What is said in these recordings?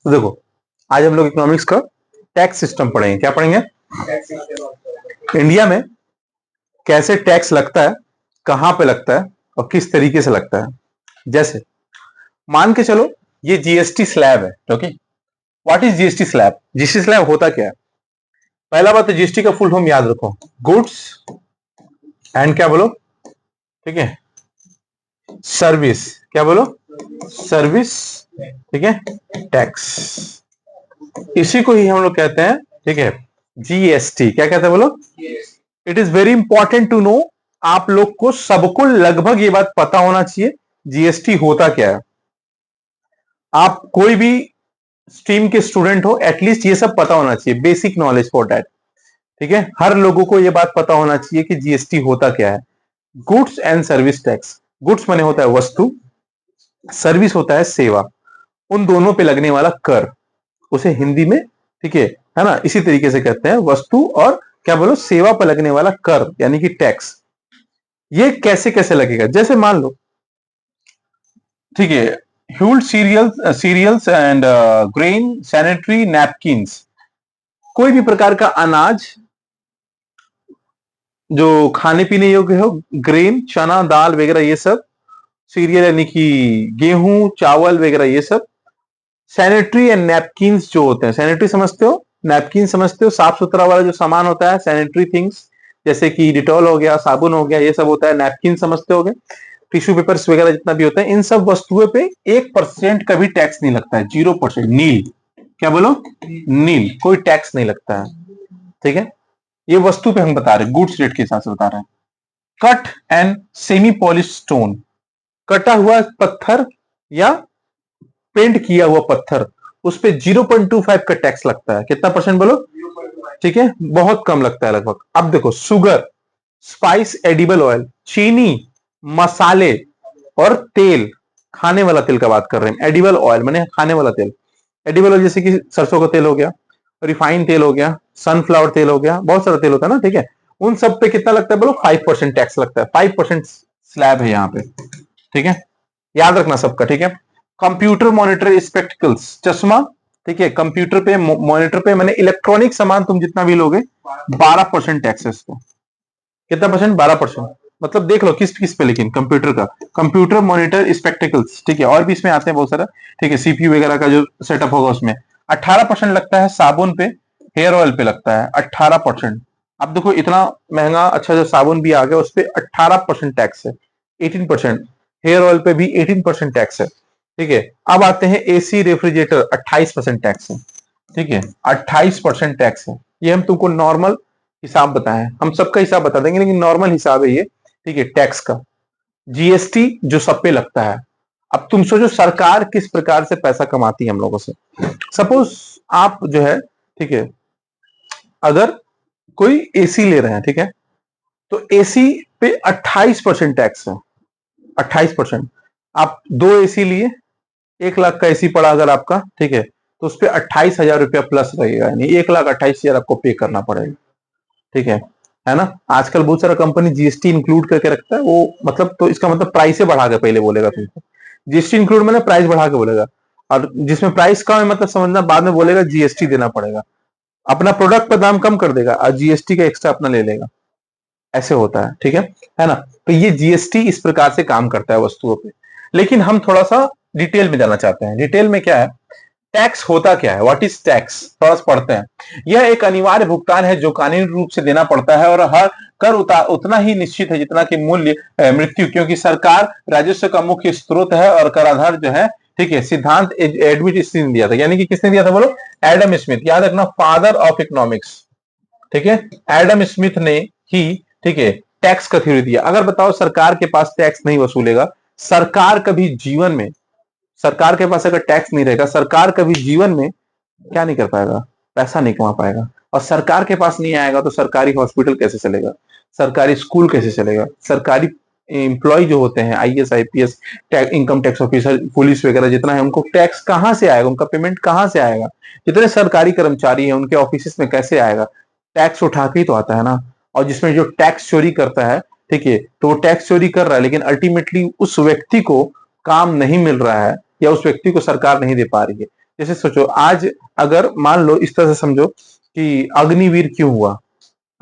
तो देखो, आज हम लोग इकोनॉमिक्स का टैक्स सिस्टम पढ़ेंगे। क्या पढ़ेंगे? इंडिया में कैसे टैक्स लगता है, कहां पे लगता है और किस तरीके से लगता है। जैसे मान के चलो ये जीएसटी स्लैब है। Okay, what is GST slab? GST slab होता क्या है? पहला बात तो जीएसटी का फुल फॉर्म याद रखो, गुड्स एंड क्या बोलो, ठीक है, सर्विस। क्या बोलो? सर्विस, ठीक है, टैक्स। इसी को ही हम लोग कहते हैं, ठीक है, जीएसटी। क्या कहते हैं बोलो? It is very important to know. आप लोग को सबको लगभग ये बात पता होना चाहिए जीएसटी होता क्या है। आप कोई भी स्ट्रीम के स्टूडेंट हो, एटलीस्ट ये सब पता होना चाहिए, बेसिक नॉलेज फॉर दैट। ठीक है, हर लोगों को ये बात पता होना चाहिए कि जीएसटी होता क्या है। Goods and service tax. Goods माने होता है वस्तु, सर्विस होता है सेवा। उन दोनों पे लगने वाला कर, उसे हिंदी में, ठीक है ना, इसी तरीके से कहते हैं वस्तु और क्या बोलो, सेवा पर लगने वाला कर यानी कि टैक्स। ये कैसे कैसे लगेगा? जैसे मान लो, ठीक है, hulled cereals and grain, sanitary napkins, कोई भी प्रकार का अनाज जो खाने पीने योग्य हो, ग्रेन चना दाल वगैरह ये सब, सीरियल यानी कि गेहूं चावल वगैरह ये सब, सैनिटरी एंड नैपकिन्स जो होते हैं, सैनिटरी समझते हो, नैपकिन समझते हो, साफ सुथरा वाला जो सामान होता है, सैनिटरी थिंग्स जैसे कि डिटॉल हो गया, साबुन हो गया, ये सब होता है। नैपकिन समझते होगे, टिश्यू पेपर्स वगैरह जितना भी होता है, इन सब वस्तुओं पे 1% का भी टैक्स नहीं लगता है, 0%, नील। क्या बोलो? नील, कोई टैक्स नहीं लगता है। ठीक है, ये वस्तु पे हम बता रहे हैं, गुड्स रेट के हिसाब से बता रहे हैं। Cut and semi polish stone, कटा हुआ पत्थर या पेंट किया हुआ पत्थर, उस पे 0.25 का टैक्स लगता है। कितना परसेंट बोलो? ठीक है, बहुत कम लगता है लगभग। अब देखो, शुगर, स्पाइस, एडिबल ऑयल, चीनी, मसाले और तेल, खाने वाला तेल का बात कर रहे हैं। एडिबल ऑयल माने खाने वाला तेल। एडिबल ऑयल जैसे कि सरसों का तेल हो गया, रिफाइंड तेल हो गया, सनफ्लावर तेल हो गया, बहुत सारा तेल होता है ना, ठीक है। उन सब पे कितना लगता है बोलो? 5% टैक्स लगता है। 5% स्लैब है यहाँ पे, ठीक है, याद रखना सबका, ठीक है। कंप्यूटर मॉनिटर स्पेक्टिकल्स, चश्मा, ठीक है, कंप्यूटर पे मॉनिटर पे मैंने इलेक्ट्रॉनिक सामान तुम जितना भी लोगे, 12% टैक्स है इसको। कितना परसेंट? 12%। मतलब देख लो किस किस पे, लेकिन कंप्यूटर का, कंप्यूटर मॉनिटर स्पेक्टिकल्स, ठीक है, और भी इसमें आते हैं बहुत सारा, ठीक है, सीपीयू वगैरह का जो सेटअप होगा उसमें 18% लगता है। साबुन पे, हेयर ऑयल पे लगता है 18%। अब देखो इतना महंगा अच्छा जो साबुन भी आ गया, उस पर 18% टैक्स है। 18%, हेयर ऑयल पे भी 18% टैक्स है। ठीक है, अब आते हैं एसी रेफ्रिजरेटर, 28% टैक्स है। ठीक है, 28% टैक्स है। ये हम तुमको नॉर्मल हिसाब बताएं, हम सबका हिसाब बता देंगे, लेकिन नॉर्मल हिसाब है ये, ठीक है, टैक्स का। जीएसटी जो सब पे लगता है। अब तुम सोचो सरकार किस प्रकार से पैसा कमाती है हम लोगों से। सपोज आप जो है, ठीक है, अगर कोई एसी ले रहे हैं, ठीक है, तो एसी पे 28% टैक्स है। 28%। आप 2 एसी लिए, 1 लाख का एसी पड़ा अगर आपका, ठीक है, तो उस पर 28,000 रुपया प्लस रहेगा, यानी 1,28,000 आपको पे करना पड़ेगा। ठीक है ना। आजकल बहुत सारा कंपनी जीएसटी इंक्लूड करके रखता है, वो मतलब, तो इसका मतलब प्राइस से बढ़ा के पहले बोलेगा तुमको। जीएसटी इंक्लूड मैंने प्राइस बढ़ा के बोलेगा, और जिसमें प्राइस कम है मतलब समझना, बाद में बोलेगा जीएसटी देना पड़ेगा। अपना प्रोडक्ट पर दाम कम कर देगा और जीएसटी का एक्स्ट्रा अपना ले लेगा। ऐसे होता है, ठीक है ना। तो ये जीएसटी इस प्रकार से काम करता है वस्तुओं पे। लेकिन हम थोड़ा सा डिटेल में जाना चाहते हैं। डिटेल में क्या है, टैक्स होता क्या है, व्हाट इज टैक्स, थोड़ा सा पढ़ते हैं। यह एक अनिवार्य भुगतान है जो कानूनी रूप से देना पड़ता है, और हर कर उतना ही निश्चित है जितना कि मूल्य मृत्यु, क्योंकि सरकार राजस्व का मुख्य स्रोत है और कराधान जो है, ठीक है, सिद्धांत एडम स्मिथ ने दिया था। यानी कि किसने दिया था बोलो? एडम स्मिथ, याद रखना, फादर ऑफ इकोनॉमिक्स, ठीक है, एडम स्मिथ ने ही, ठीक है, टैक्स का थ्योरी दिया। अगर बताओ सरकार के पास टैक्स नहीं वसूलेगा, सरकार कभी जीवन में, सरकार के पास अगर टैक्स नहीं रहेगा, सरकार कभी जीवन में क्या नहीं कर पाएगा? पैसा नहीं कमा पाएगा। और सरकार के पास नहीं आएगा तो सरकारी हॉस्पिटल कैसे चलेगा, सरकारी स्कूल कैसे चलेगा, सरकारी एम्प्लॉय जो होते हैं, IAS IPS, income tax officer, police वगैरह जितना है, उनको टैक्स कहां से आएगा, उनका पेमेंट कहां से आएगा? जितने सरकारी कर्मचारी हैं उनके ऑफिस में कैसे आएगा? टैक्स उठा के ही तो आता है ना। और जिसमें जो टैक्स चोरी करता है, ठीक है, तो वो टैक्स चोरी कर रहा है, लेकिन अल्टीमेटली उस व्यक्ति को काम नहीं मिल रहा है, या उस व्यक्ति को सरकार नहीं दे पा रही है। जैसे सोचो आज, अगर मान लो इस तरह से समझो कि अग्निवीर क्यों हुआ,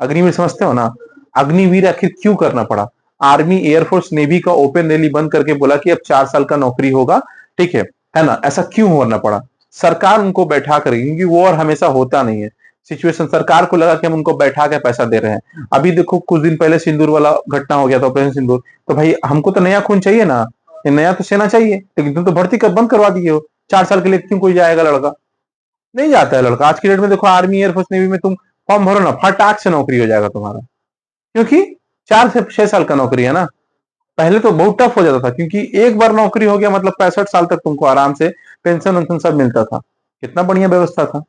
अग्निवीर समझते हो ना, अग्निवीर आखिर क्यों करना पड़ा? आर्मी, एयरफोर्स, नेवी का ओपन रैली बंद करके बोला कि अब 4 साल का नौकरी होगा, ठीक है ना? ऐसा क्यों होना पड़ा? सरकार उनको बैठा करेगी, क्योंकि वॉर हमेशा होता नहीं है। सिचुएशन, सरकार को लगा कि हम उनको बैठा के पैसा दे रहे हैं। अभी देखो कुछ दिन पहले सिंदूर वाला घटना हो गया था, ऑपरेशन सिंदूर, तो भाई हमको तो नया खून चाहिए ना, ये नया तो सेना चाहिए, लेकिन तुम तो भर्ती कर बंद करवा दिए हो। 4 साल के लिए क्यों कोई जाएगा लड़का? नहीं जाता है लड़का। आज की डेट में देखो आर्मी, एयरफोर्स, नेवी में तुम फॉर्म भरो ना, फटाक से नौकरी हो जाएगा तुम्हारा, क्योंकि 4 से 6 साल का नौकरी है ना। पहले तो बहुत टफ हो जाता था, क्योंकि एक बार नौकरी हो गया मतलब 65 साल तक तुमको आराम से पेंशन वेंशन सब मिलता था। कितना बढ़िया व्यवस्था था।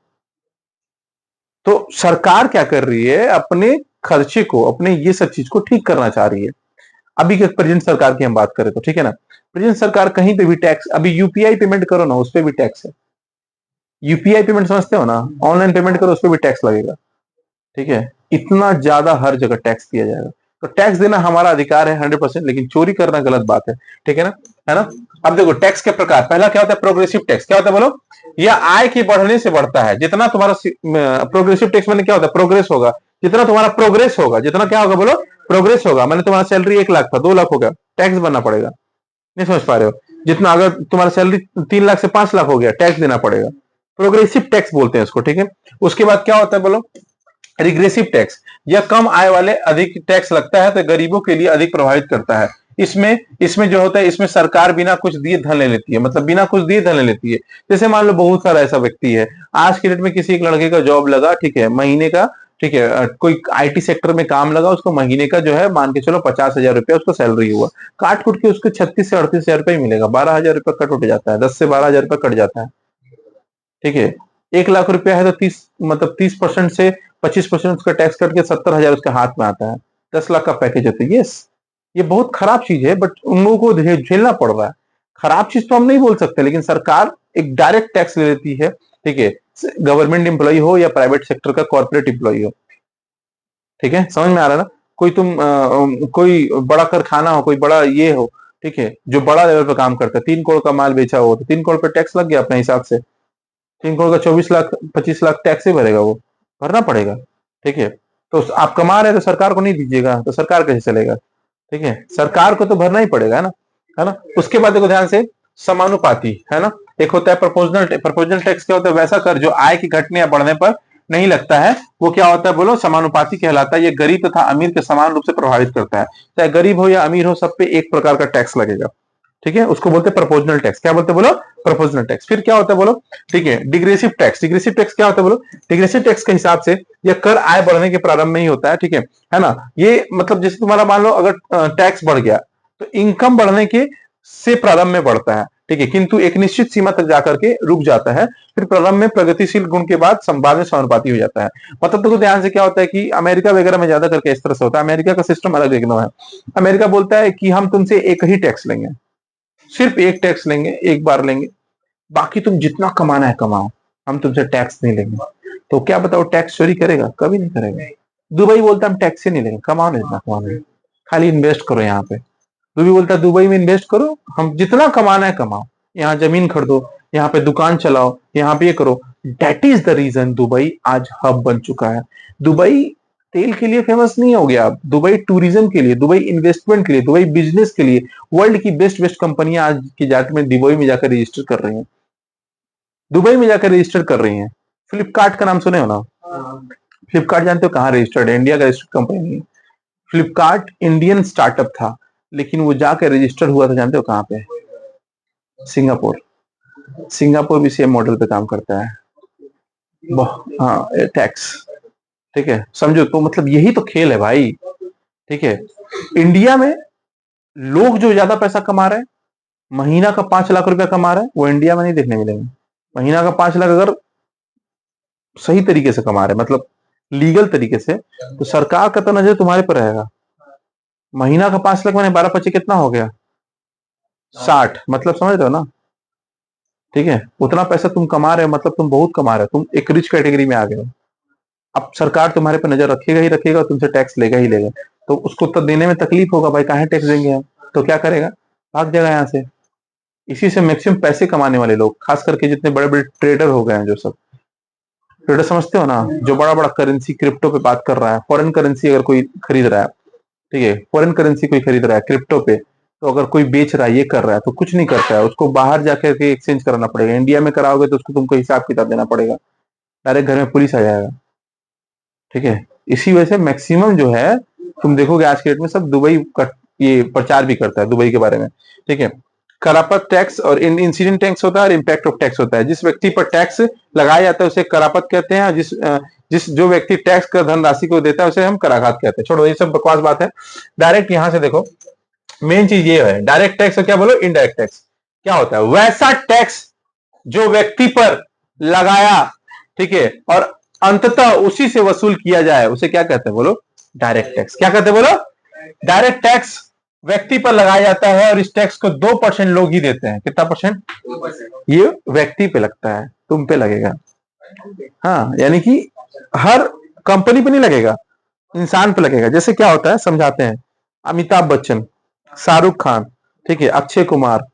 तो सरकार क्या कर रही है, अपने खर्चे को, अपने ये सब चीज को ठीक करना चाह रही है। अभी के प्रेजेंट सरकार की हम बात करें तो, ठीक है ना, प्रेजेंट सरकार कहीं पे भी टैक्स, अभी यूपीआई पेमेंट करो ना, उस पर भी टैक्स है। यूपीआई पेमेंट समझते हो ना, ऑनलाइन पेमेंट करो, उस पर भी टैक्स लगेगा। ठीक है, इतना ज्यादा हर जगह टैक्स दिया जाएगा। तो टैक्स देना हमारा अधिकार है 100%, लेकिन चोरी करना गलत बात है। ठीक है ना, है ना? अब देखो टैक्स के प्रकार, पहला क्या होता है? Progressive tax. क्या होता है बोलो? यह आय के बढ़ने से बढ़ता है। जितना तुम्हारा प्रोग्रेसिव टैक्स मैंने क्या होता है? प्रोग्रेस होगा, जितना तुम्हारा प्रोग्रेस होगा, जितना क्या होगा बोलो? प्रोग्रेस होगा। मैंने तुम्हारा सैलरी 1 लाख था, 2 लाख हो गया, टैक्स भरना पड़ेगा। नहीं समझ पा रहे हो? जितना, अगर तुम्हारा सैलरी 3 लाख से 5 लाख हो गया, टैक्स देना पड़ेगा। प्रोग्रेसिव टैक्स बोलते हैं इसको। ठीक है, उसके बाद क्या होता है बोलो? Regressive tax. यह कम आय वाले अधिक टैक्स लगता है, तो गरीबों के लिए अधिक प्रभावित करता है। इसमें इसमें जो होता है, इसमें सरकार बिना कुछ दिए धन ले लेती है, मतलब बिना कुछ दिए धन ले लेती है। जैसे मान लो बहुत सारा ऐसा व्यक्ति है, आज के डेट में किसी एक लड़के का जॉब लगा, ठीक है, महीने का, ठीक है, कोई आईटी सेक्टर में काम लगा, उसको महीने का जो है मान के चलो 50,000 रुपया उसको सैलरी हुआ। काट कुट के उसको 36 से 38 हजार रुपया ही मिलेगा, 12,000 रुपया कट उठ जाता है, 10 से 12 हजार रुपया कट जाता है। ठीक है, 1 लाख रुपया है तो 30, मतलब 30% से 25% उसका टैक्स कट के 70 हजार उसके हाथ में आता है। 10 लाख का पैकेज होता है। यस, ये बहुत खराब चीज है, बट उन लोगों को झेलना पड़ रहा है। खराब चीज तो हम नहीं बोल सकते, लेकिन सरकार एक डायरेक्ट टैक्स ले लेती है। ठीक है, गवर्नमेंट एम्प्लॉय हो या प्राइवेट सेक्टर का कॉर्पोरेट एम्प्लॉय हो। ठीक है, समझ में आ रहा है ना? कोई तुम कोई बड़ा कारखाना हो, कोई बड़ा ये हो, ठीक है, जो बड़ा लेवल पे काम करता है, 3 करोड़ का माल बेचा हो तो 3 करोड़ पे टैक्स लग गया अपने हिसाब से। 3 करोड़ का 24 लाख 25 लाख टैक्स ही भरेगा, वो भरना पड़ेगा। ठीक है, तो आप कमा रहे हैं तो सरकार को नहीं दीजिएगा तो सरकार कैसे चलेगा? ठीक है, सरकार को तो भरना ही पड़ेगा, है ना? है ना? उसके बाद देखो ध्यान से, समानुपाती, है ना? एक होता है प्रपोजनल। प्रपोजनल टैक्स क्या होता है? वैसा कर जो आय की घटने या बढ़ने पर नहीं लगता है। वो क्या होता है बोलो? समानुपाती कहलाता है। ये गरीब तथा अमीर के समान रूप से प्रभावित करता है। चाहे गरीब हो या अमीर हो, सब पे एक प्रकार का टैक्स लगेगा। ठीक है, उसको बोलते हैं प्रपोजनल टैक्स। क्या बोलते हैं बोलो? Proportional tax. फिर क्या होता है बोलो? ठीक है, डिग्रेसिव टैक्स। डिग्रेसिव टैक्स क्या होता है बोलो? डिग्रेसिव टैक्स के हिसाब से यह कर आय बढ़ने के प्रारंभ में ही होता है। ठीक है ना? ये मतलब जैसे तुम्हारा मान लो अगर टैक्स बढ़ गया, तो इनकम बढ़ने के से प्रारंभ में बढ़ता है। ठीक है, किंतु एक निश्चित सीमा तक जाकर के रुक जाता है, फिर प्रारंभ में प्रगतिशील गुण के बाद संवाद में समानुपाती हो जाता है। मतलब देखो ध्यान से, क्या होता है कि अमेरिका वगैरह में ज्यादा करके इस तरह से होता है। अमेरिका का सिस्टम अलग एक है। अमेरिका बोलता है कि हम तुमसे एक ही टैक्स लेंगे, सिर्फ एक टैक्स लेंगे, एक बार लेंगे, बाकी तुम जितना कमाना है कमाओ, हम तुमसे टैक्स नहीं लेंगे। तो क्या बताओ, टैक्स चोरी करेगा? कभी नहीं करेगा। दुबई बोलता है हम टैक्स ही नहीं लेंगे, कमाओ नहीं, जितना कमाना है, खाली इन्वेस्ट करो यहाँ पे। दुबई बोलता है दुबई में इन्वेस्ट करो, हम जितना कमाना है कमाओ, यहाँ जमीन खरीदो, यहाँ पे दुकान चलाओ, यहाँ पे ये करो। That is the reason Dubai आज हब बन चुका है। दुबई तेल के लिए फेमस नहीं हो गया, दुबई टूरिज्म के लिए, दुबई इन्वेस्टमेंट के लिए, दुबई बिजनेस के लिए। वर्ल्ड की बेस्ट बेस्ट कंपनियां आज की डेट में दुबई में जाकर रजिस्टर कर रही हैं। दुबई में जाकर रजिस्टर कर रही हैं। फ्लिपकार्ट का नाम सुने हो ना? फ्लिपकार्ट जानते हो कहाँ रजिस्टर्ड है? इंडिया का रजिस्टर्ड कंपनी नहीं है। फ्लिपकार्ट इंडियन स्टार्टअप था, लेकिन वो जाकर रजिस्टर हुआ था जानते हो कहाँ पे? सिंगापुर। सिंगापुर भी सेम मॉडल पे काम करता है। हाँ, टैक्स। ठीक है, समझो तो, मतलब यही तो खेल है भाई। ठीक है, इंडिया में लोग जो ज्यादा पैसा कमा रहे हैं, महीना का 5 लाख रुपया कमा रहे हैं, वो इंडिया में नहीं देखने मिलेंगे। महीना का 5 लाख अगर सही तरीके से कमा रहे, मतलब लीगल तरीके से, तो सरकार का तो नजर तुम्हारे पर रहेगा। महीना का 5 लाख मैंने 12 25 कितना हो गया? 60, मतलब समझ रहे हो ना? ठीक है, उतना पैसा तुम कमा रहे हो, मतलब तुम बहुत कमा रहे हो, तुम एक रिच कैटेगरी में आ गए हो। अब सरकार तुम्हारे पर नजर रखेगा ही रखेगा, तुमसे टैक्स लेगा ही लेगा। तो उसको तो देने में तकलीफ होगा भाई, काहे टैक्स देंगे हम? तो क्या करेगा? भाग जाएगा यहाँ से। इसी से मैक्सिमम पैसे कमाने वाले लोग, खास करके जितने बड़े बड़े ट्रेडर हो गए हैं, जो सब ट्रेडर समझते हो ना, जो बड़ा बड़ा करेंसी क्रिप्टो पे बात कर रहा है, फॉरेन करेंसी अगर कोई खरीद रहा है, ठीक है, फॉरेन करेंसी कोई खरीद रहा है क्रिप्टो पे, तो अगर कोई बेच रहा है, ये कर रहा है, तो कुछ नहीं करता है, उसको बाहर जाकर के एक्सचेंज कराना पड़ेगा। इंडिया में कराओगे तो उसको तुमको हिसाब किताब देना पड़ेगा, डायरेक्ट घर में पुलिस आ जाएगा। ठीक है, इसी वजह से मैक्सिमम जो है, तुम देखोगे आज के डेट में सब दुबई का ये प्रचार भी करता है दुबई के बारे में। ठीक है, करापत टैक्स और इंसिडेंट टैक्स होता है और इम्पैक्ट ऑफ टैक्स होता है। जिस व्यक्ति पर टैक्स लगाया जाता है उसे करापत कहते हैं, और जिस जो व्यक्ति टैक्स का धनराशि को देता है उसे हम कराघात कहते हैं। छोड़ो ये सब बकवास बात है, डायरेक्ट यहां से देखो। मेन चीज ये है, डायरेक्ट टैक्स और क्या बोलो इनडायरेक्ट टैक्स। क्या होता है? वैसा टैक्स जो व्यक्ति पर लगाया, ठीक है, और अंततः उसी से वसूल किया जाए, उसे क्या कहते हैं बोलो? Direct tax. क्या कहते हैं बोलो? डायरेक्ट टैक्स व्यक्ति पर लगाया जाता है और इस टैक्स को 2% लोग ही देते हैं। कितना परसेंट? ये व्यक्ति पे लगता है, तुम पे लगेगा। हाँ, यानी कि हर कंपनी पे नहीं लगेगा, इंसान पे लगेगा। जैसे क्या होता है समझाते हैं। अमिताभ बच्चन, शाहरुख खान, ठीक है, अक्षय कुमार,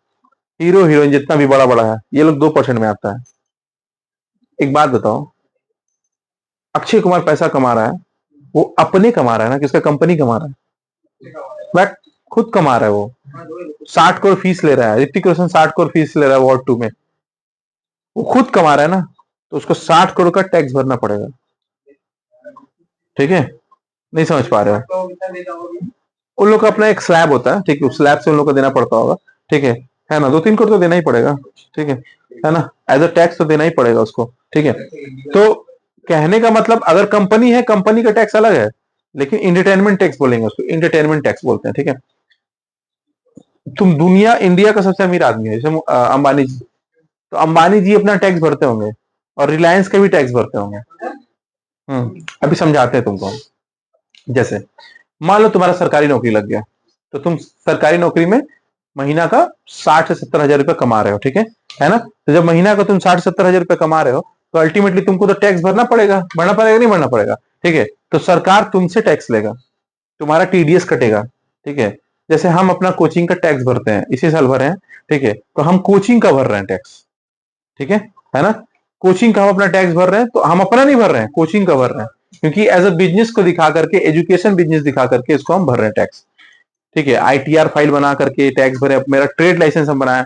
हीरो हीरोइन जितना भी बड़ा बड़ा है, ये लोग 2% में आता है। एक बात बताओ, अक्षय कुमार पैसा कमा रहा है, वो अपने कमा रहा है ना, किसका? कंपनी कमा रहा है, बट खुद कमा रहा है। वो 60 करोड़ फीस ले रहा है, ऋतिक रोशन 60 करोड़ फीस ले रहा है वॉर 2 में, वो खुद कमा रहा है ना, तो उसको 60 करोड़ का टैक्स भरना पड़ेगा। ठीक है, नहीं समझ पा रहे हो? उन लोग का अपना एक स्लैब होता है, ठीक है, उस स्लैब से उन लोग को देना पड़ता होगा। ठीक है ना? 2-3 करोड़ तो देना ही पड़ेगा। ठीक है ना? एज अ टैक्स तो देना ही पड़ेगा उसको। ठीक है, तो कहने का मतलब, अगर कंपनी है, कंपनी का टैक्स अलग है, लेकिन इंटरटेनमेंट टैक्स बोलेंगे उसको, इंटरटेनमेंट टैक्स बोलते हैं। ठीक है, तुम इंडिया का सबसे अमीर आदमी है, जैसे अंबानी जी, तो अंबानी जी अपना टैक्स भरते होंगे, और रिलायंस का भी टैक्स भरते होंगे। अभी समझाते हैं तुमको। जैसे मान लो तुम्हारा सरकारी नौकरी लग गया, तो तुम सरकारी नौकरी में महीना का 60 से 70 हजार रुपया कमा रहे हो। ठीक है ना? तो जब महीना का तुम 60-70 हजार रुपया कमा रहे हो, तो अल्टीमेटली तुमको तो टैक्स भरना पड़ेगा नहीं भरना पड़ेगा? ठीक है, तो सरकार तुमसे टैक्स लेगा, तुम्हारा टीडीएस कटेगा। ठीक है, जैसे हम अपना कोचिंग का टैक्स भरते हैं, इसी साल भरे हैं। ठीक है, तो हम कोचिंग का भर रहे हैं टैक्स। ठीक है ना? कोचिंग का हम अपना टैक्स भर रहे हैं, तो हम अपना नहीं भर रहे हैं, कोचिंग का भर रहे हैं, क्योंकि एज अ बिजनेस को दिखा करके, एजुकेशन बिजनेस दिखा करके इसको हम भर रहे हैं टैक्स। ठीक है, आईटीआर फाइल बना करके टैक्स भरे। मेरा ट्रेड लाइसेंस हम बनाए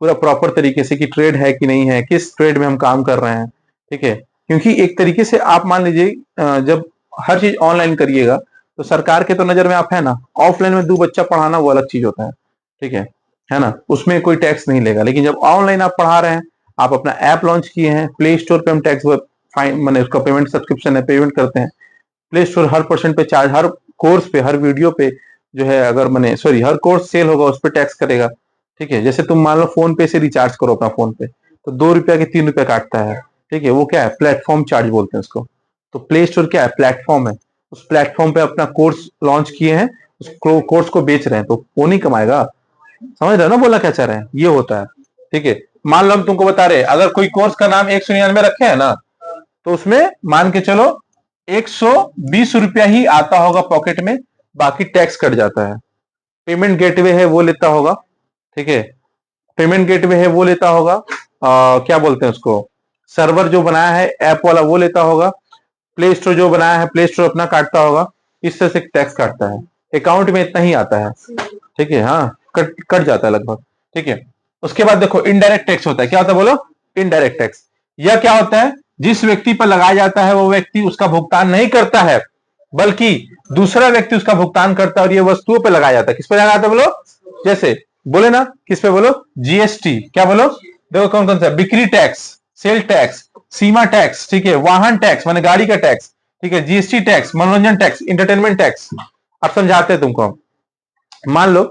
पूरा प्रॉपर तरीके से, कि ट्रेड है कि नहीं है, किस ट्रेड में हम काम कर रहे हैं। ठीक है, क्योंकि एक तरीके से आप मान लीजिए, जब हर चीज ऑनलाइन करिएगा, तो सरकार के तो नजर में आप है ना, ऑफलाइन में 2 बच्चा पढ़ाना वो अलग चीज होता है। ठीक है ना? उसमें कोई टैक्स नहीं लेगा। लेकिन जब ऑनलाइन आप पढ़ा रहे हैं, आप अपना ऐप लॉन्च किए हैं, प्ले स्टोर पे हम टैक्स फाइन मैंने उसका पेमेंट, सब्सक्रिप्शन है, पेमेंट करते हैं। प्ले स्टोर हर परसेंट पे चार्ज, हर कोर्स पे, हर वीडियो पे जो है, अगर मैंने सॉरी हर कोर्स सेल होगा उस पर टैक्स करेगा। ठीक है, जैसे तुम मान लो फोन पे से रिचार्ज करो अपना फोन पे, तो 2 रुपया के 3 रुपया काटता है। ठीक है, वो क्या है? प्लेटफॉर्म चार्ज बोलते हैं उसको। तो प्ले स्टोर क्या है? प्लेटफॉर्म है। उस प्लेटफॉर्म पे अपना कोर्स लॉन्च किए हैं, उस कोर्स को बेच रहे हैं, तो वो नहीं कमाएगा? समझ रहे हो ना बोला क्या चाह रहे हैं? ये होता है। ठीक है, मान लो हम तुमको बता रहे, अगर कोई कोर्स का नाम 199 रखे है ना, तो उसमें मान के चलो 120 रुपया ही आता होगा पॉकेट में, बाकी टैक्स कट जाता है। पेमेंट गेटवे है वो लेता होगा। ठीक है, पेमेंट गेटवे है वो लेता होगा, क्या बोलते हैं उसको, सर्वर जो बनाया है ऐप वाला वो लेता होगा, प्ले स्टोर जो बनाया है प्ले स्टोर अपना काटता होगा। इस तरह से टैक्स काटता है, अकाउंट में इतना ही आता है। ठीक है, हाँ, कट कट जाता है लगभग। ठीक है, उसके बाद देखो इनडायरेक्ट टैक्स होता है। क्या होता है बोलो? Indirect tax. यह क्या होता है? जिस व्यक्ति पर लगाया जाता है वो व्यक्ति उसका भुगतान नहीं करता है, बल्कि दूसरा व्यक्ति उसका भुगतान करता है, और ये वस्तुओं पर लगाया जाता है। किस पे लगाया जाता है बोलो? जैसे बोले ना, किस पे बोलो? जीएसटी। क्या बोलो? देखो कौन कौन सा, बिक्री टैक्स, सेल टैक्स, सीमा टैक्स, ठीक है, वाहन टैक्स माने गाड़ी का टैक्स, ठीक है, जीएसटी टैक्स, मनोरंजन टैक्स, इंटरटेनमेंट टैक्स। अब समझाते हैं तुमको। मान लो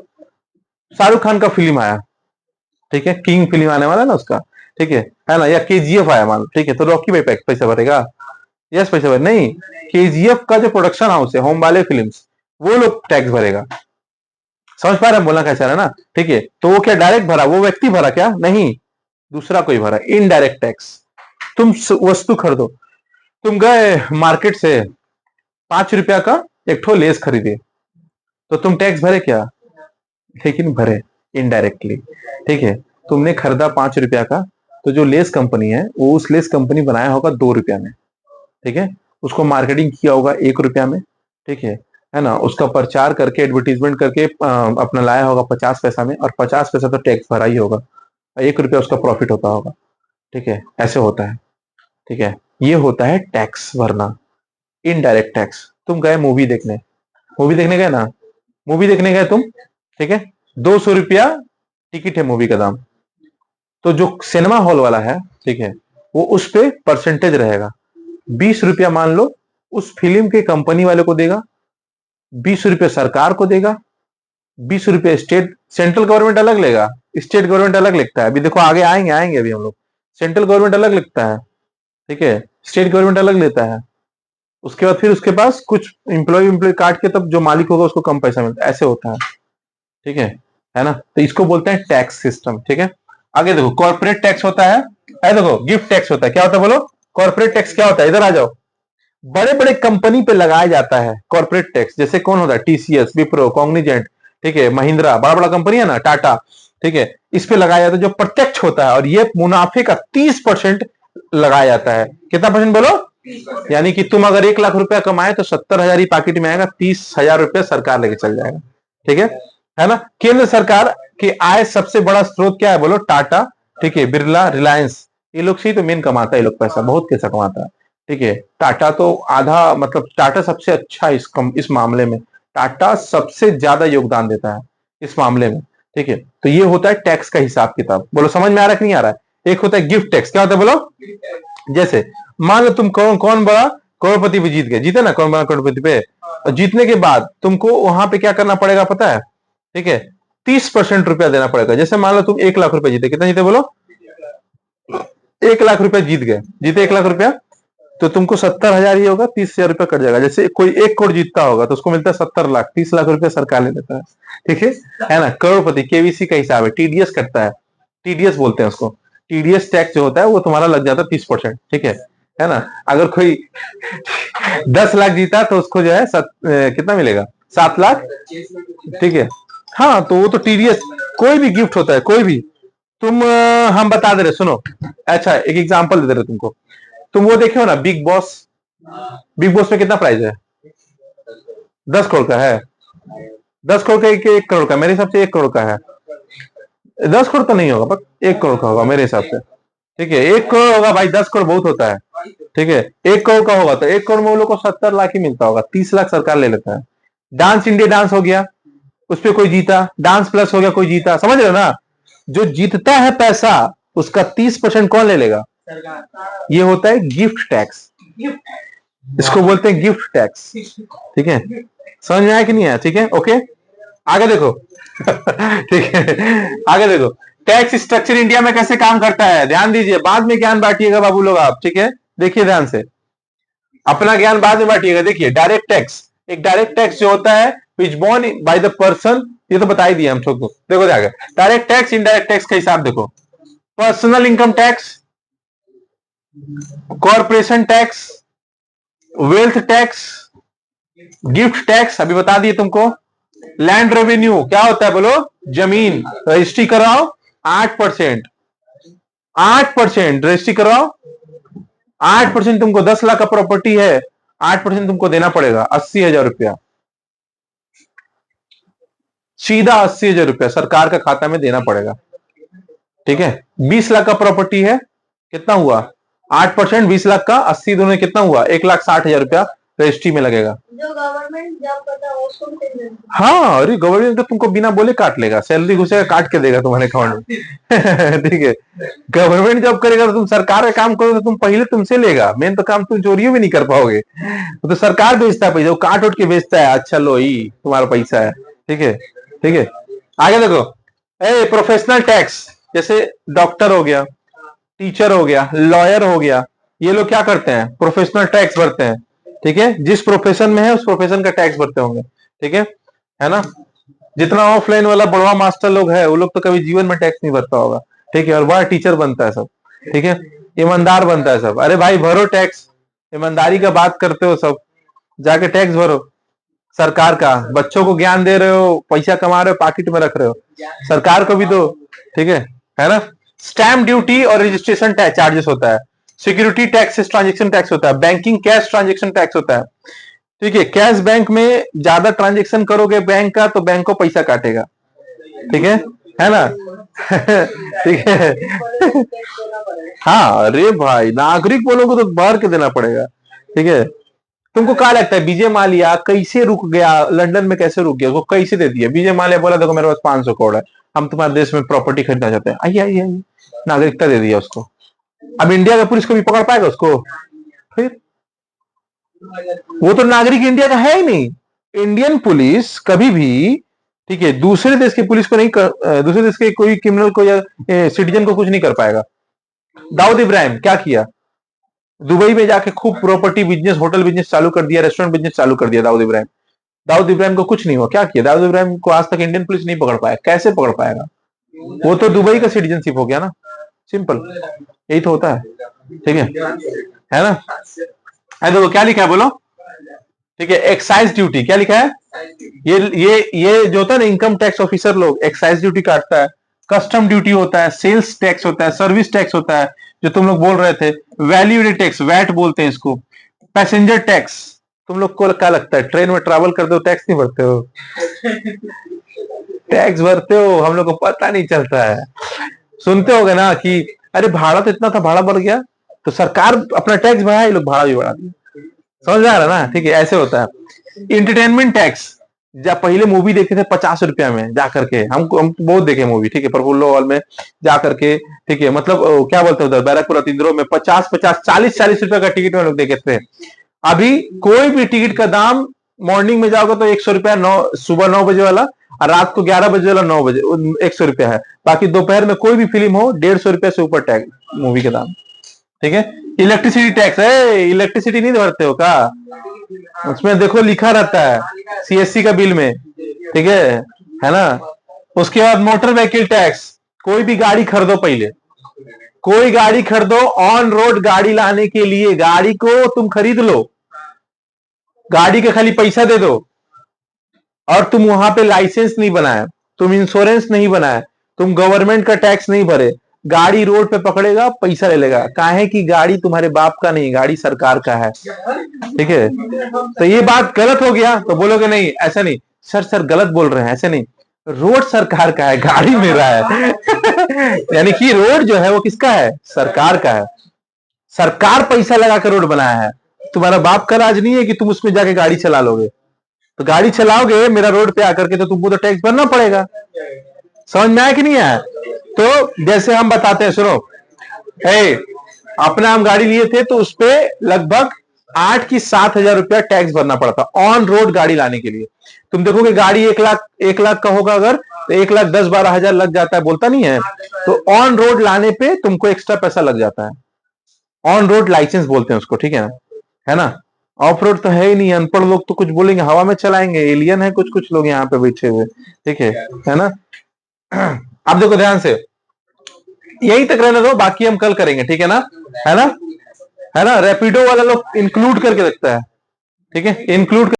शाहरुख खान का फिल्म आया, ठीक है, किंग फिल्म आने वाला है ना उसका, ठीक है ना, या केजीएफ आया मान लो, ठीक है, तो रॉकी भाई पैसा भरेगा? यस, पैसा भरे नहीं, केजीएफ का जो प्रोडक्शन हाउस है, होम वाले फिल्म्स, वो लोग टैक्स भरेगा। समझ पा रहे हैं बोलना कैसा है ना? ठीक है, तो वो क्या डायरेक्ट भरा? वो व्यक्ति भरा क्या? नहीं, दूसरा कोई भरा, इनडायरेक्ट टैक्स। तुम वस्तु खरीदो, तुम गए मार्केट से 5 रुपया का एक ठो लेस खरीदे, तो तुम टैक्स भरे क्या? लेकिन भरे इनडायरेक्टली। ठीक है, तुमने खरीदा 5 रुपया का, तो जो लेस कंपनी है वो उस लेस कंपनी बनाया होगा 2 रुपया में, ठीक है। उसको मार्केटिंग किया होगा 1 रुपया में, ठीक है ना। उसका प्रचार करके एडवर्टीजमेंट करके अपना लाया होगा 50 पैसा में, और 50 पैसा तो टैक्स भरा ही होगा, 1 रुपया उसका प्रॉफिट होता होगा, ठीक है। ऐसे होता है, ठीक है। ये होता है टैक्स भरना, इनडायरेक्ट टैक्स। तुम गए मूवी देखने गए ना, मूवी देखने गए तुम, ठीक है। 200 रुपया टिकट है मूवी का दाम। तो जो सिनेमा हॉल वाला है, ठीक है, वो उस पे परसेंटेज रहेगा। 20 रुपया मान लो उस फिल्म के कंपनी वाले को देगा, 20 रुपये सरकार को देगा, 20 रुपये स्टेट, सेंट्रल गवर्नमेंट अलग लेगा, स्टेट गवर्नमेंट अलग लिखता है। अभी देखो आगे आएंगे आएंगे अभी हम लोग। सेंट्रल गवर्नमेंट अलग लिखता है, ठीक है, स्टेट गवर्नमेंट अलग लेता है। उसके बाद फिर उसके पास कुछ एम्प्लॉय काट के तब जो मालिक होगा उसको कम पैसा मिलता है, ऐसे होता है, ठीक है ना। तो इसको बोलते हैं टैक्स सिस्टम, ठीक है। आगे देखो, कॉर्पोरेट टैक्स होता है, देखो गिफ्ट टैक्स होता है। क्या होता है बोलो? कॉर्पोरेट टैक्स क्या होता है? इधर आ जाओ। बड़े बड़े कंपनी पे लगाया जाता है कॉर्पोरेट टैक्स। जैसे कौन होता है? टीसीएस, विप्रो, कॉग्निजेंट, ठीक है, महिंद्रा, बड़ा बड़ा कंपनी है ना, टाटा, ठीक है। इस पे लगाया जाता है जो प्रत्यक्ष होता है, और ये मुनाफे का 30% लगाया जाता है। कितना परसेंट बोलो? यानी कि तुम अगर 1 लाख रुपया कमाए तो 70,000 ही पॉकेट में आएगा, 30,000 रुपया सरकार लेके चल जाएगा, ठीक है ना। केंद्र सरकार की आय सबसे बड़ा स्रोत क्या है बोलो? टाटा, ठीक है, बिरला, रिलायंस, ये लोग से ही तो मेन कमाता है, ये लोग पैसा बहुत पैसा कमाता है, ठीक है। टाटा तो आधा, मतलब टाटा सबसे अच्छा इस मामले में, टाटा सबसे ज्यादा योगदान देता है इस मामले में, ठीक है। तो ये होता है टैक्स का हिसाब किताब। बोलो समझ में आ रहा है कि नहीं आ रहा है? एक होता है गिफ्ट टैक्स। क्या होता है बोलो? जैसे मान लो तुम कौन बड़ा करोड़पति पे जीते ना, कौन बड़ा करोड़पति पे, और जीतने के बाद तुमको वहां पे क्या करना पड़ेगा पता है? ठीक है, 30% रुपया देना पड़ेगा। जैसे मान लो तुम 1 लाख रुपया जीते, कितना जीते बोलो? 1 लाख रुपया जीते 1 लाख रुपया, तो तुमको 70,000 ही होगा, 30,000 रुपया कट जाएगा। जैसे कोई 1 करोड़ जीतता होगा तो उसको मिलता है 70 लाख, 30 लाख रुपया सरकार ले लेता है, ठीक है ना। करोड़पति केवीसी का हिसाब है, टीडीएस कटता है, टीडीएस बोलते हैं उसको। टीडीएस टैक्स जो होता है वो तुम्हारा लग जाता है 30%, ठीक है ना। अगर कोई 10 लाख जीता तो उसको जो है कितना मिलेगा? 7 लाख, ठीक है। हाँ, तो वो तो टीडीएस, कोई भी गिफ्ट होता है, कोई भी। हम बता दे रहे, सुनो। अच्छा, एक एग्जांपल दे रहे तुमको। तुम वो देखे हो ना बिग बॉस? बिग बॉस में कितना प्राइस है? 10 करोड़ का है। 10 करोड़ का, 1 करोड़ का, मेरे हिसाब से 1 करोड़ का है। 10 करोड़ तो नहीं होगा, पर 1 करोड़ का होगा मेरे हिसाब से, ठीक है। 1 करोड़ होगा भाई, 10 करोड़ बहुत होता है, ठीक है। 1 करोड़ का होगा तो 1 करोड़ में वो लोग को 70 लाख ही मिलता होगा, 30 लाख सरकार ले लेता है। डांस इंडिया डांस हो गया, उस पर कोई जीता, डांस प्लस हो गया, कोई जीता, समझ रहे हो ना। जो जीतता है पैसा, उसका 30% कौन ले लेगा? ये होता है गिफ्ट टैक्स, इसको बोलते हैं गिफ्ट टैक्स, ठीक है। समझ में आया कि नहीं आया? ठीक है, ओके। आगे देखो ठीक है, आगे देखो, टैक्स स्ट्रक्चर इंडिया में कैसे काम करता है, ध्यान दीजिए। बाद में ज्ञान बांटिएगा बाबू लोग आप, ठीक है। देखिए ध्यान से, अपना ज्ञान बाद में बांटिएगा। देखिए, डायरेक्ट टैक्स, एक डायरेक्ट टैक्स जो होता है विच बोर्न बाय द पर्सन, ये तो बता ही दिया हम सबको। देखो आगे, डायरेक्ट टैक्स, इनडायरेक्ट टैक्स का हिसाब देखो। Personal income tax, corporation tax, wealth tax, gift tax अभी बता दिए तुमको। लैंड रेवेन्यू क्या होता है बोलो? जमीन रजिस्ट्री कराओ, 8%, 8% रजिस्ट्री कराओ, 8% तुमको, 10 लाख का प्रॉपर्टी है, 8% तुमको देना पड़ेगा, 80,000 रुपया, सीधा 80,000 रुपया सरकार का खाता में देना पड़ेगा, ठीक है। 20 लाख का प्रॉपर्टी है, कितना हुआ? 8%, 20 लाख का 80 दोनों कितना हुआ? 1,60,000 रुपया रजिस्ट्री में लगेगा। जो गवर्नमेंट जॉब करता है उसको, हाँ, अरे गवर्नमेंट तो तुमको बिना बोले काट लेगा, सैलरी घुसेगा काट के देगा तुम्हारे अकाउंट में ठीक है। गवर्नमेंट जॉब करेगा तो तुम सरकार का काम करोगे तो तुम पहले तुमसे लेगा, मेन तो काम तुम चोरियों भी नहीं कर पाओगे। तो सरकार बेचता है पैसा, वो काट उठ के बेचता है, अच्छा लो ही तुम्हारा पैसा है, ठीक है, ठीक है। आगे देखो, प्रोफेशनल टैक्स, जैसे डॉक्टर हो गया, टीचर हो गया, लॉयर हो गया, ये लोग क्या करते हैं? प्रोफेशनल टैक्स भरते हैं, ठीक है। जिस प्रोफेशन में है उस प्रोफेशन का टैक्स भरते होंगे, ठीक है ना। जितना ऑफलाइन वाला बड़वा मास्टर लोग है वो लोग तो कभी जीवन में टैक्स नहीं भरता होगा, ठीक है। और बड़ा टीचर बनता है सब, ठीक है, ईमानदार बनता है सब। अरे भाई भरो टैक्स, ईमानदारी का बात करते हो सब, जाके टैक्स भरो सरकार का। बच्चों को ज्ञान दे रहे हो, पैसा कमा रहे हो, पॉकेट में रख रहे हो, सरकार को भी दो, ठीक है। है ना। स्टैम्प ड्यूटी और रजिस्ट्रेशन चार्जेस होता है। सिक्योरिटी टैक्स ट्रांजेक्शन टैक्स होता है। बैंकिंग कैश ट्रांजेक्शन टैक्स होता है। ठीक है, कैश बैंक में ज्यादा ट्रांजेक्शन करोगे बैंक का तो बैंक को पैसा काटेगा। ठीक है ना। ठीक है। हाँ अरे भाई, नागरिक बोलोगे तो भर के देना पड़ेगा। ठीक है। तुमको क्या लगता है विजय माल्या कैसे रुक गया लंदन में, कैसे रुक गया, उसको कैसे दे दिया? विजय माल्या बोला देखो मेरे पास 500 करोड़ है, हम तुम्हारे देश में प्रॉपर्टी खरीदना चाहते हैं, आइए आइए आइए, नागरिकता दे दिया उसको। अब इंडिया का पुलिस को भी पकड़ पाएगा उसको? फिर वो तो नागरिक इंडिया का है ही नहीं। इंडियन पुलिस कभी भी, ठीक है, दूसरे देश के पुलिस को नहीं दूसरे देश के कोई क्रिमिनल को या सिटीजन को कुछ नहीं कर पाएगा। दाऊद इब्राहिम क्या किया? दुबई में जाके खूब प्रॉपर्टी बिजनेस, होटल बिजनेस चालू कर दिया, रेस्टोरेंट बिजनेस चालू कर दिया दाऊद इब्राहिम। दाऊद इब्राहिम को कुछ नहीं हुआ, क्या किया? दाऊद इब्राहिम को आज तक इंडियन पुलिस नहीं पकड़ पाया, कैसे पकड़ पाएगा? वो तो दुबई का सिटीजनशिप हो गया ना, सिंपल, यही तो होता है। ठीक है ना। देखो क्या लिखा है बोलो। ठीक है, एक्साइज ड्यूटी क्या लिखा है? ये जो होता है ना, इनकम टैक्स ऑफिसर लोग एक्साइज ड्यूटी काटता है। कस्टम ड्यूटी होता है, सेल्स टैक्स होता है, सर्विस टैक्स होता है, जो तुम लोग बोल रहे थे, वैल्यू एडेड टैक्स वैट बोलते हैं इसको, पैसेंजर टैक्स। तुम लोग को क्या लगता है ट्रेन में ट्रैवल करते हो टैक्स नहीं भरते हो? टैक्स भरते हो, हम लोग को पता नहीं चलता है। सुनते होगे ना कि अरे भाड़ा तो इतना था, भाड़ा बढ़ गया, तो सरकार अपना टैक्स बढ़ाया, ये लोग भाड़ा भी बढ़ा दिया। समझ आ रहा ना? ठीक है, ऐसे होता है। इंटरटेनमेंट टैक्स, जब पहले मूवी देखते थे 50 रुपया में जाकर के, हम बहुत देखे मूवी, ठीक है, प्रफुल्लो हॉल में जाकर के, ठीक है, मतलब क्या बोलते हैं उधर बैरकपुर अतिंद्रो में 50-50 40-40 रुपए का टिकट में लोग देखे थे। अभी कोई भी टिकट का दाम, मॉर्निंग में जाओगे तो 100 रुपया, सुबह 9 बजे वाला, और रात को 11 बजे वाला 9 बजे 100 रुपया है। बाकी दोपहर में कोई भी फिल्म हो 150 रुपया से ऊपर टैक्स मूवी के दाम। ठीक है। इलेक्ट्रिसिटी टैक्स है, इलेक्ट्रिसिटी नहीं भरते हो का? उसमें देखो लिखा रहता है सीएससी का बिल में। ठीक है ना। उसके बाद मोटर व्हीकल टैक्स, कोई भी गाड़ी खरीदो, पहले कोई गाड़ी खरीदो, ऑन रोड गाड़ी लाने के लिए गाड़ी को तुम खरीद लो, गाड़ी का खाली पैसा दे दो, और तुम वहां पे लाइसेंस नहीं बनाए, तुम इंश्योरेंस नहीं बनाए, तुम गवर्नमेंट का टैक्स नहीं भरे, गाड़ी रोड पे पकड़ेगा, पैसा ले लेगा। काहे कि गाड़ी तुम्हारे बाप का नहीं, गाड़ी सरकार का है। ठीक है। तो ये बात गलत हो गया तो बोलोगे नहीं ऐसा नहीं, सर गलत बोल रहे हैं, ऐसे नहीं, रोड सरकार का है, गाड़ी मेरा है। यानी कि रोड जो है वो किसका है? सरकार का है। सरकार पैसा लगा कर रोड बनाया है, तुम्हारा बाप का राज नहीं है कि तुम उसमें जाके गाड़ी चला लोगे। तो गाड़ी चलाओगे मेरा रोड पे आकर के तो तुमको तो टैक्स भरना पड़ेगा। समझ में आया कि नहीं आया? तो जैसे हम बताते हैं, सुनो, अपना हम गाड़ी लिए थे तो उसपे लगभग 8 की 7 हजार रुपया टैक्स भरना पड़ता ऑन रोड गाड़ी लाने के लिए। तुम देखोगे गाड़ी 1 लाख का होगा अगर, तो 1,10,12 हजार लग जाता है, बोलता नहीं है? तो ऑन रोड लाने पे तुमको एक्स्ट्रा पैसा लग जाता है। ऑन रोड लाइसेंस बोलते हैं उसको। ठीक है ना। ऑफ रोड तो है ही नहीं, अनपढ़ लोग तो कुछ बोलेंगे, हवा में चलाएंगे, एलियन है कुछ कुछ लोग यहाँ पे बैठे हुए। ठीक है ना। अब देखो ध्यान से, यही तक रहने दो, बाकी हम कल करेंगे। ठीक है ना? है ना? रैपिडो वाला लोग इंक्लूड करके रखता है। ठीक है, इंक्लूड